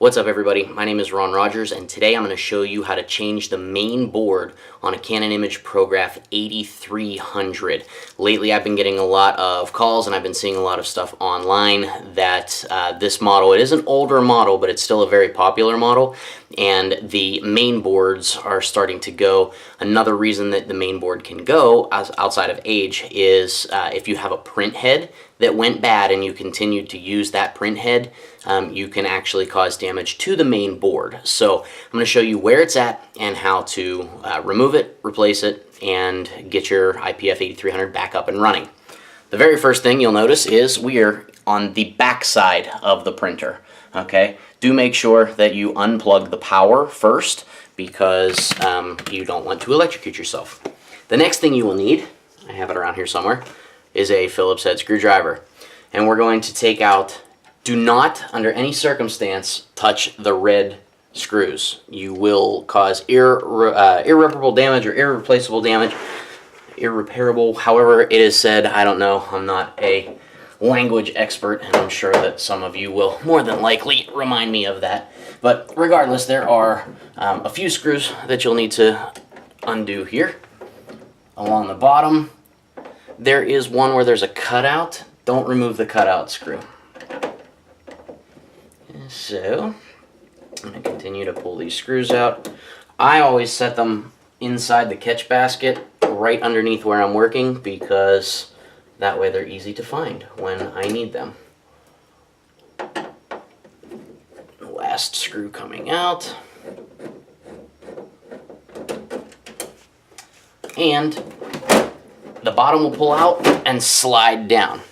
What's up everybody, my name is Ron Rogers and today I'm going to show you how to change the main board on a Canon imagePROGRAF 8300. Lately I've been getting a lot of calls and I've been seeing a lot of stuff online that this model, it is an older model but it's still a very popular model, and the main boards are starting to go. Another reason that the main board can go outside of age is if you have a print head that went bad and you continued to use that print head, you can actually cause damage to the main board. So I'm going to show you where it's at and how to remove it, replace it, and get your iPF8300 back up and running. The very first thing you'll notice is we are on the back side of the printer. Okay, do make sure that you unplug the power first because you don't want to electrocute yourself. The next thing you will need, I have it around here somewhere, is a Phillips head screwdriver. And we're going to take out, do not under any circumstance touch the red screws. You will cause irreparable damage or irreplaceable damage, irreparable, however it is said. I don't know, I'm not a language expert and I'm sure that some of you will more than likely remind me of that. But regardless, there are a few screws that you'll need to undo here. Along the bottom, there is one where there's a cutout. Don't remove the cutout screw. So, I'm going to continue to pull these screws out. I always set them inside the catch basket, right underneath where I'm working, because that way they're easy to find when I need them. Last screw coming out. And the bottom will pull out and slide down.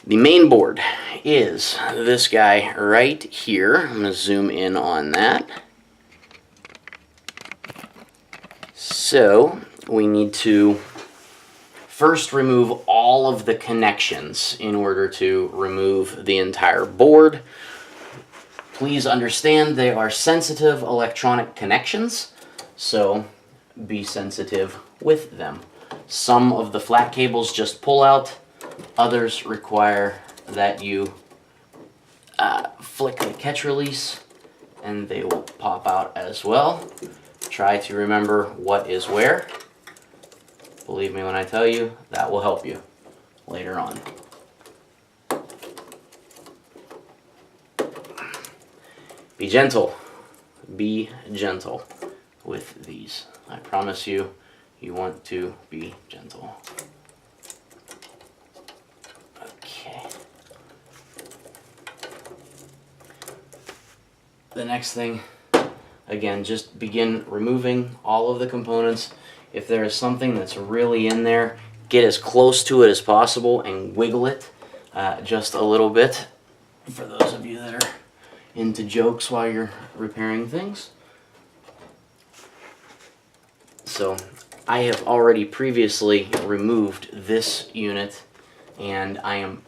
The main board is this guy right here. I'm going to zoom in on that. So we need to first remove all of the connections in order to remove the entire board. Please understand they are sensitive electronic connections, so be sensitive with them. Some of the flat cables just pull out, others require that you flick the catch release and they will pop out as well. Try to remember what is where. Believe me when I tell you, that will help you later on. Be gentle. Be gentle with these. I promise you, you want to be gentle. Okay. The next thing, again, just begin removing all of the components. If there is something that's really in there, get as close to it as possible and wiggle it just a little bit. For those of you that are into jokes while you're repairing things. So I have already previously removed this unit and I am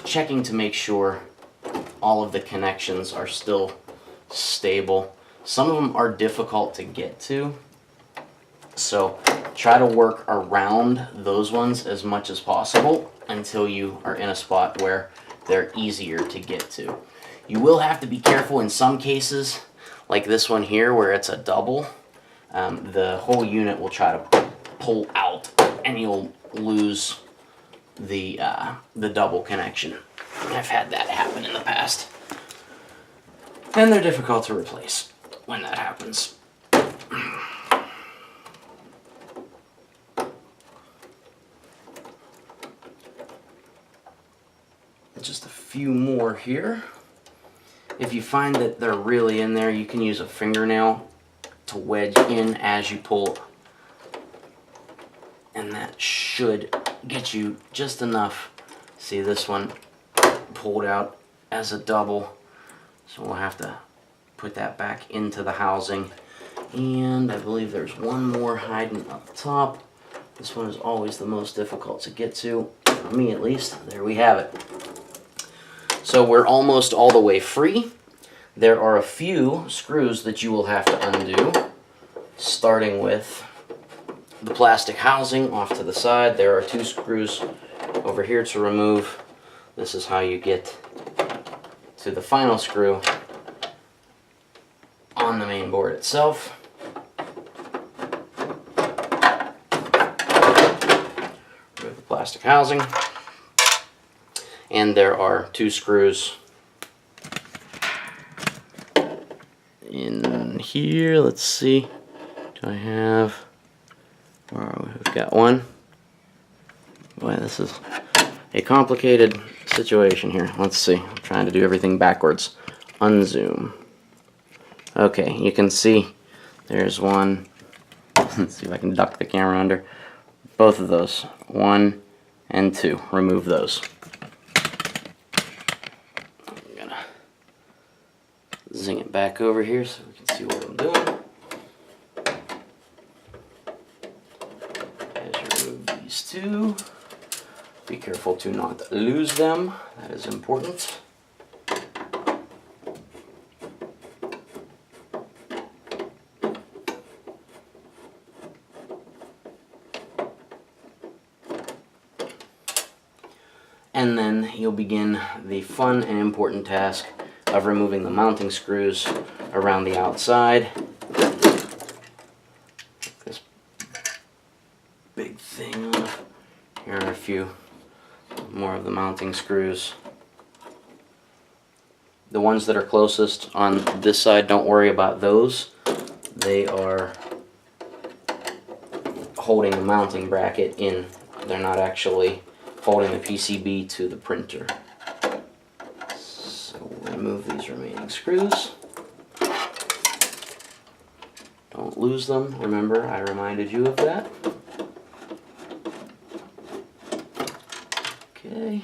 checking to make sure all of the connections are still stable. Some of them are difficult to get to, so try to work around those ones as much as possible until you are in a spot where they're easier to get to. You will have to be careful in some cases, like this one here where it's a double. The whole unit will try to pull out and you'll lose the double connection. I've had that happen in the past. And they're difficult to replace when that happens. Just a few more here. If you find that they're really in there, you can use a fingernail to wedge in as you pull, and that should get you just enough. See, this one pulled out as a double, so we'll have to put that back into the housing. And I believe there's one more hiding up top. This one is always the most difficult to get to, for me at least. There we have it. So we're almost all the way free. There are a few screws that you will have to undo, starting with the plastic housing off to the side. There are two screws over here to remove. This is how you get to the final screw on the main board itself. Remove the plastic housing. And there are 2 screws in here. Let's see. Do I have... We've got one. Boy, this is a complicated situation here. Let's see. I'm trying to do everything backwards. Unzoom. Okay, you can see there's one. Let's see if I can duck the camera under. Both of those. 1 and 2. Remove those. I'm gonna zing it back over here so we can see what I'm doing. As you remove these 2, be careful to not lose them. That is important. And then you'll begin the fun and important task of removing the mounting screws around the outside. This big thing off. Here are a few more of the mounting screws. The ones that are closest on this side, don't worry about those. They are holding the mounting bracket in. They're not actually holding the PCB to the printer. So we'll remove these remaining screws. Don't lose them. Remember, I reminded you of that. Okay.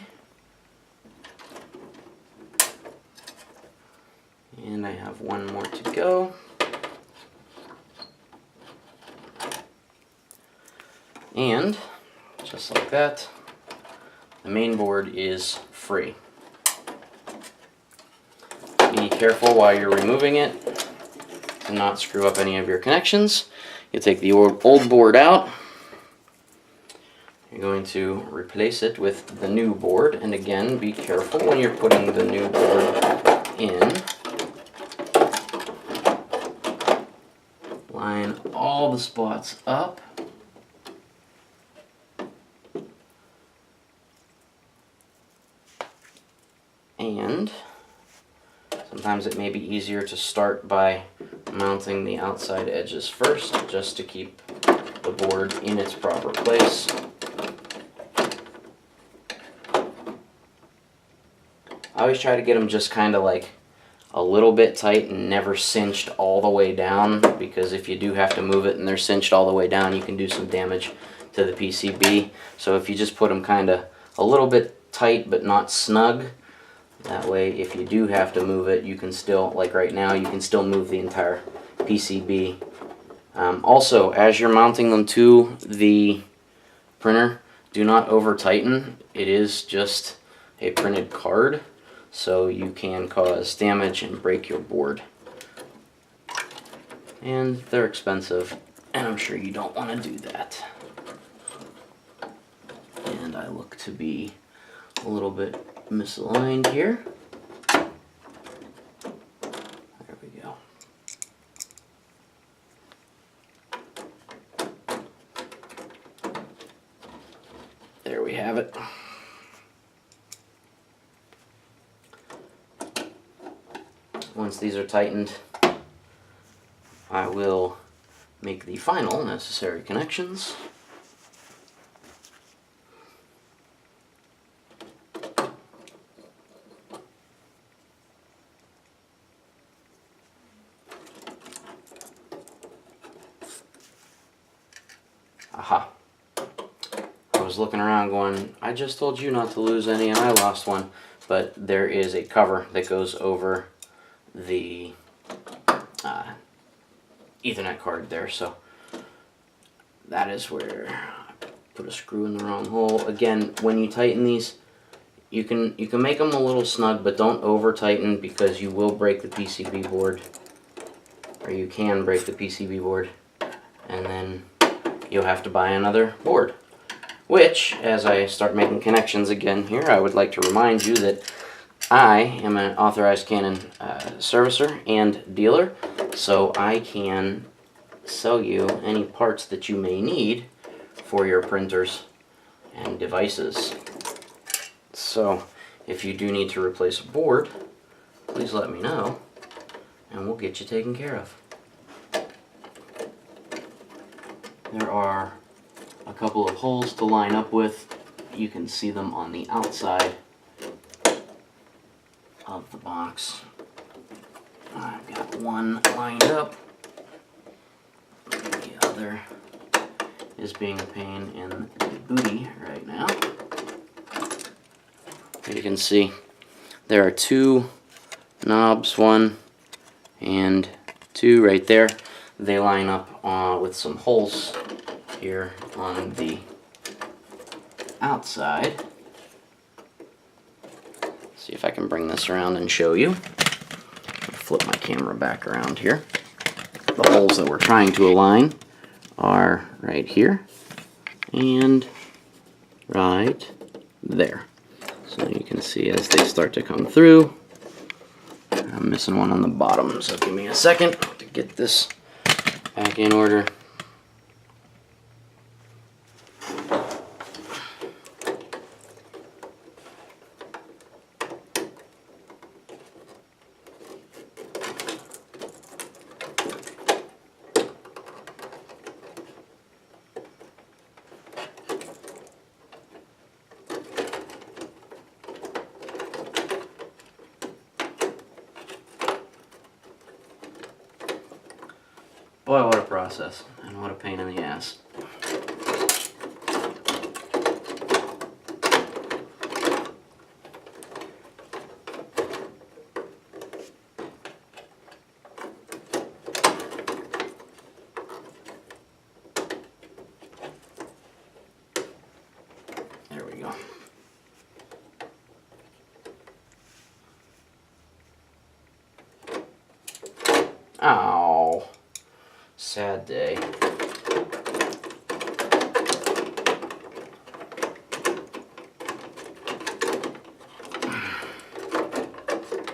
And I have one more to go. And just like that, the main board is free. Be careful while you're removing it to not screw up any of your connections. You take the old board out. You're going to replace it with the new board, and again, be careful when you're putting the new board in. Line all the spots up. And sometimes it may be easier to start by mounting the outside edges first, just to keep the board in its proper place. I always try to get them just kind of like a little bit tight and never cinched all the way down, because if you do have to move it and they're cinched all the way down, you can do some damage to the PCB. So if you just put them kind of a little bit tight but not snug, that way, if you do have to move it, you can still, like right now, you can still move the entire PCB. Also, as you're mounting them to the printer, do not over tighten. It is just a printed card, so you can cause damage and break your board. And they're expensive, and I'm sure you don't want to do that. And I look to be a little bit misaligned here. There we go. There we have it. Once these are tightened, I will make the final necessary connections. Aha. I was looking around going, I just told you not to lose any and I lost one. But there is a cover that goes over the Ethernet card there, so that is where I put a screw in the wrong hole. Again, when you tighten these, you can make them a little snug, but don't over tighten, because you will break the PCB board, or you can break the PCB board, and then you'll have to buy another board. Which, as I start making connections again here, I would like to remind you that I am an authorized Canon servicer and dealer, so I can sell you any parts that you may need for your printers and devices. So if you do need to replace a board, please let me know and we'll get you taken care of. There are a couple of holes to line up with. You can see them on the outside of the box. I've got one lined up. The other is being a pain in the booty right now. You can see there are two knobs, one and two right there. They line up with some holes here on the outside. See if I can bring this around and show you. Flip my camera back around here. The holes that we're trying to align are right here and right there. So you can see as they start to come through. I'm missing one on the bottom, so give me a second to get this back in order. Boy, what a process, and what a pain in the ass. There we go. Oh. Sad day.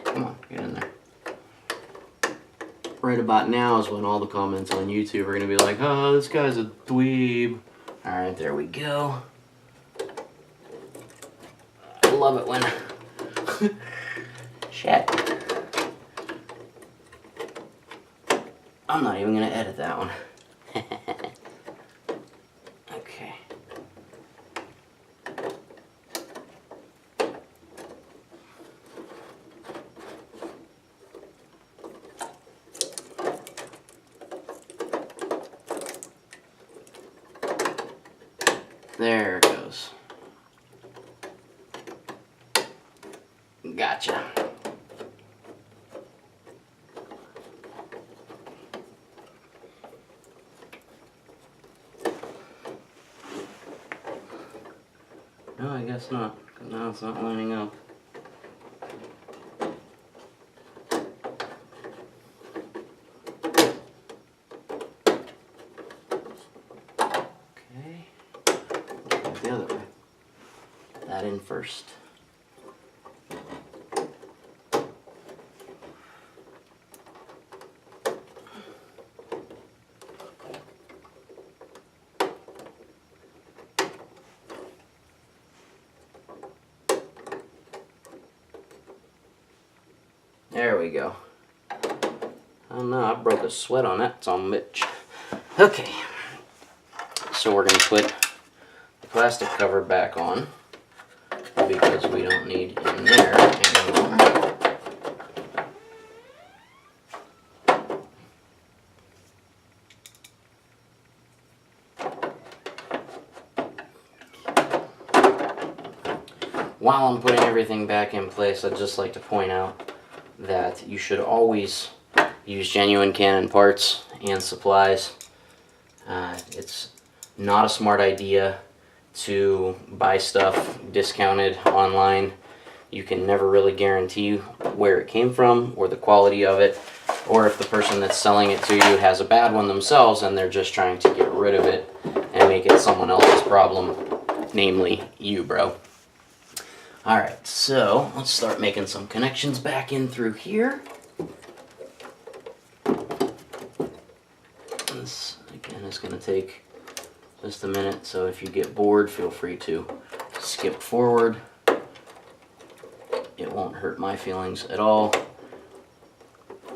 Come on, get in there. Right about now is when all the comments on YouTube are going to be like, oh, this guy's a dweeb. Alright, there we go. I love it when... Shit. I'm not even going to edit that one. Okay. There it goes. Gotcha. No, I guess not, because now it's not lining up. Okay, let's go the other way. Put that in first. There we go. Oh no, I broke a sweat on that son of a bitch. Okay, so we're going to put the plastic cover back on because we don't need in there anymore. While I'm putting everything back in place, I'd just like to point out that you should always use genuine Canon parts and supplies. It's not a smart idea to buy stuff discounted online. You can never really guarantee where it came from or the quality of it, or if the person that's selling it to you has a bad one themselves and they're just trying to get rid of it and make it someone else's problem, namely you, bro. Alright, so let's start making some connections back in through here. This, again, is going to take just a minute, so if you get bored, feel free to skip forward. It won't hurt my feelings at all.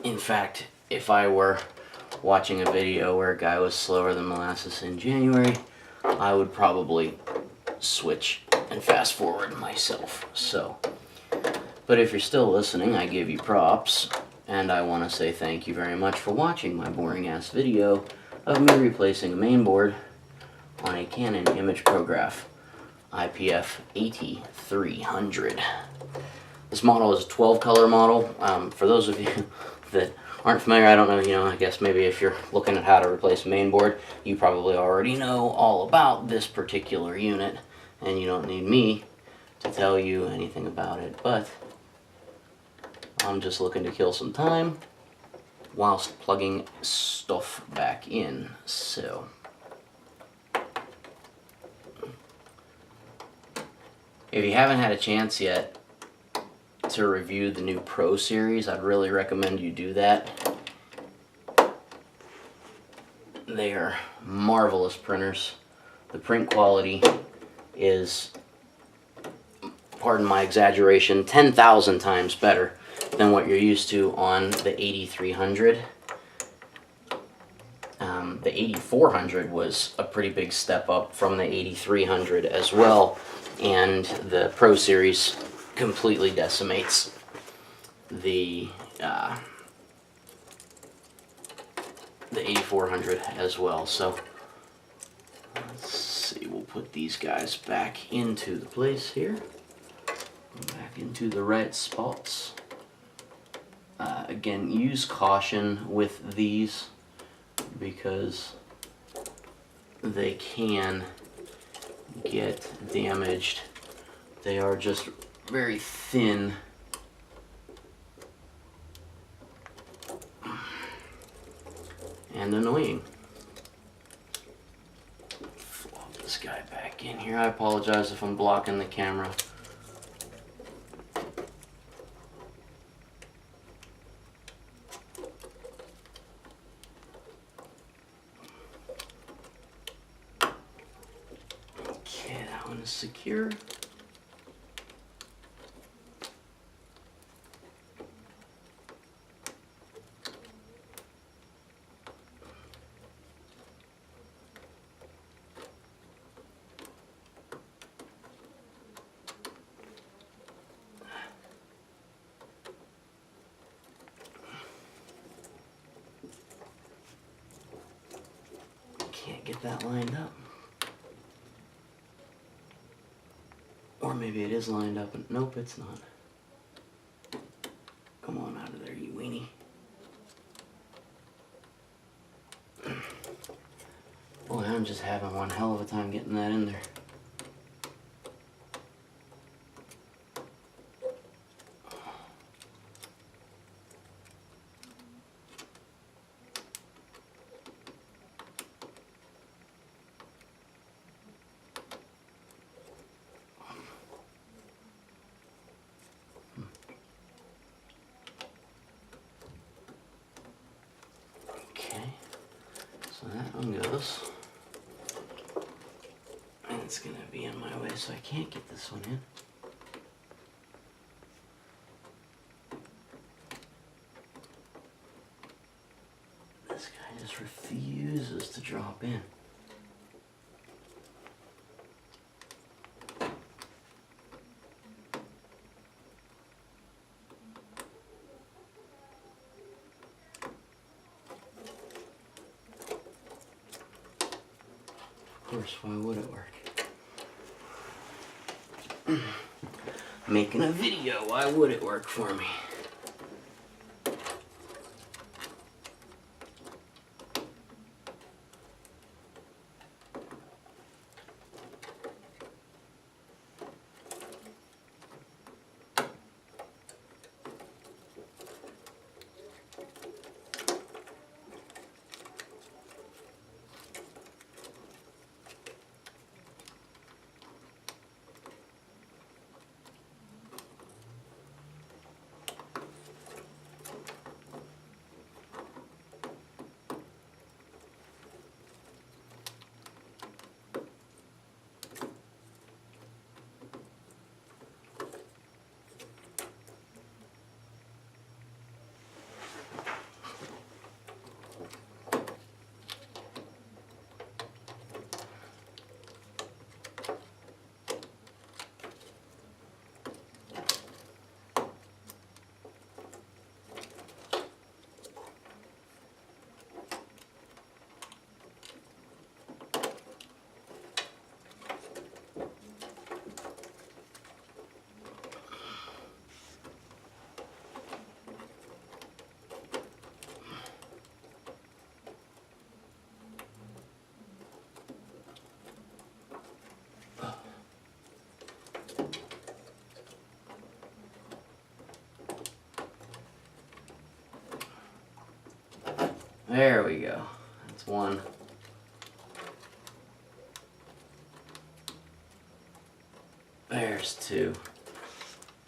In fact, if I were watching a video where a guy was slower than molasses in January, I would probably switch and fast forward myself. So, but if you're still listening, I give you props, and I want to say thank you very much for watching my boring ass video of me replacing a mainboard on a Canon imagePROGRAF iPF8300. This model is a 12 color model. For those of you that aren't familiar, I don't know, I guess maybe if you're looking at how to replace a mainboard, you probably already know all about this particular unit, and you don't need me to tell you anything about it, but I'm just looking to kill some time whilst plugging stuff back in. So if you haven't had a chance yet to review the new Pro series, I'd really recommend you do that. They are marvelous printers. The print quality is, pardon my exaggeration, 10,000 times better than what you're used to on the 8300. The 8400 was a pretty big step up from the 8300 as well, and the Pro series completely decimates the 8400 as well. So let's see, we'll put these guys back into the place here, back into the right spots. Again, use caution with these because they can get damaged. They are just very thin and annoying. Flop this guy back in here. I apologize if I'm blocking the camera. Okay, that one is secure. Can't get that lined up. Or maybe it is lined up and nope, it's not. Come on out of there, you weenie. Boy, I'm just having one hell of a time getting that in there. So that one goes, and it's going to be in my way, so I can't get this one in. This guy just refuses to drop in. Of course, why would it work? Making a video, why would it work for me? There we go. That's one. There's two.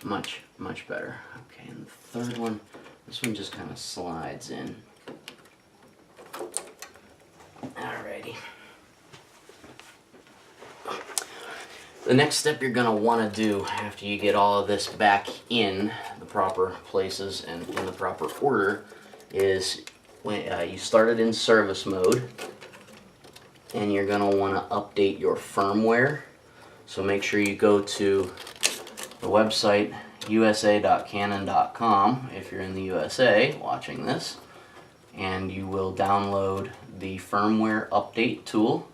Much, much better. Okay, and the third one, this one just kind of slides in. Alrighty. The next step you're going to want to do after you get all of this back in the proper places and in the proper order is when you start it in service mode, and you're going to want to update your firmware. So make sure you go to the website usa.canon.com if you're in the USA watching this, and you will download the firmware update tool.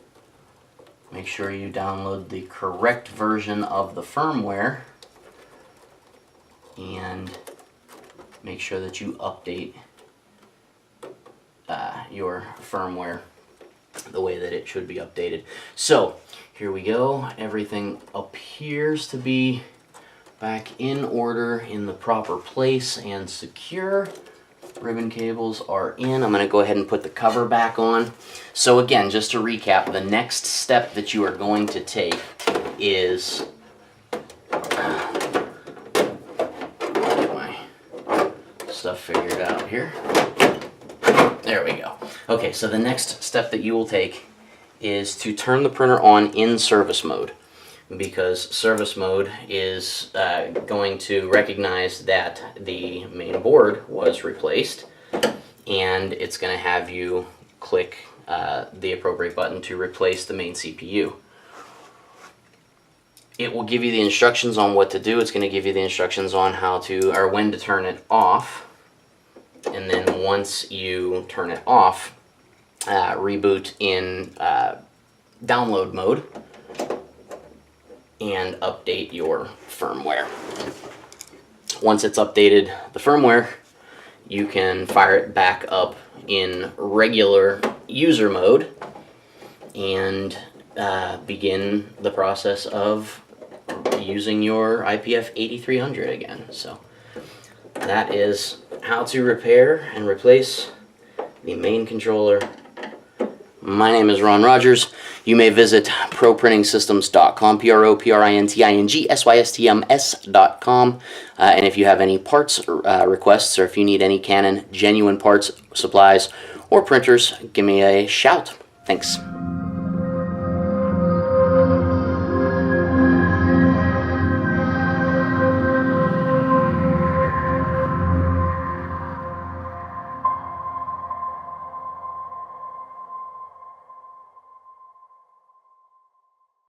Make sure you download the correct version of the firmware, and make sure that you update your firmware the way that it should be updated. So here we go. Everything appears to be back in order, in the proper place and secure. Ribbon cables are in. I'm going to go ahead and put the cover back on. So again, just to recap, the next step that you are going to take is get my stuff figured out here. There we go. Okay, so the next step that you will take is to turn the printer on in service mode, because service mode is going to recognize that the main board was replaced, and it's going to have you click the appropriate button to replace the main CPU. It will give you the instructions on what to do. It's going to give you the instructions on how to, or when to turn it off, and then once you turn it off, reboot in download mode and update your firmware. Once it's updated the firmware, you can fire it back up in regular user mode and begin the process of using your iPF8300 again. So that is how to repair and replace the main controller. My name is Ron Rogers. You may visit ProPrintingSystems.com, ProPrintingSystems.com. And if you have any parts requests, or if you need any Canon genuine parts, supplies, or printers, give me a shout. Thanks.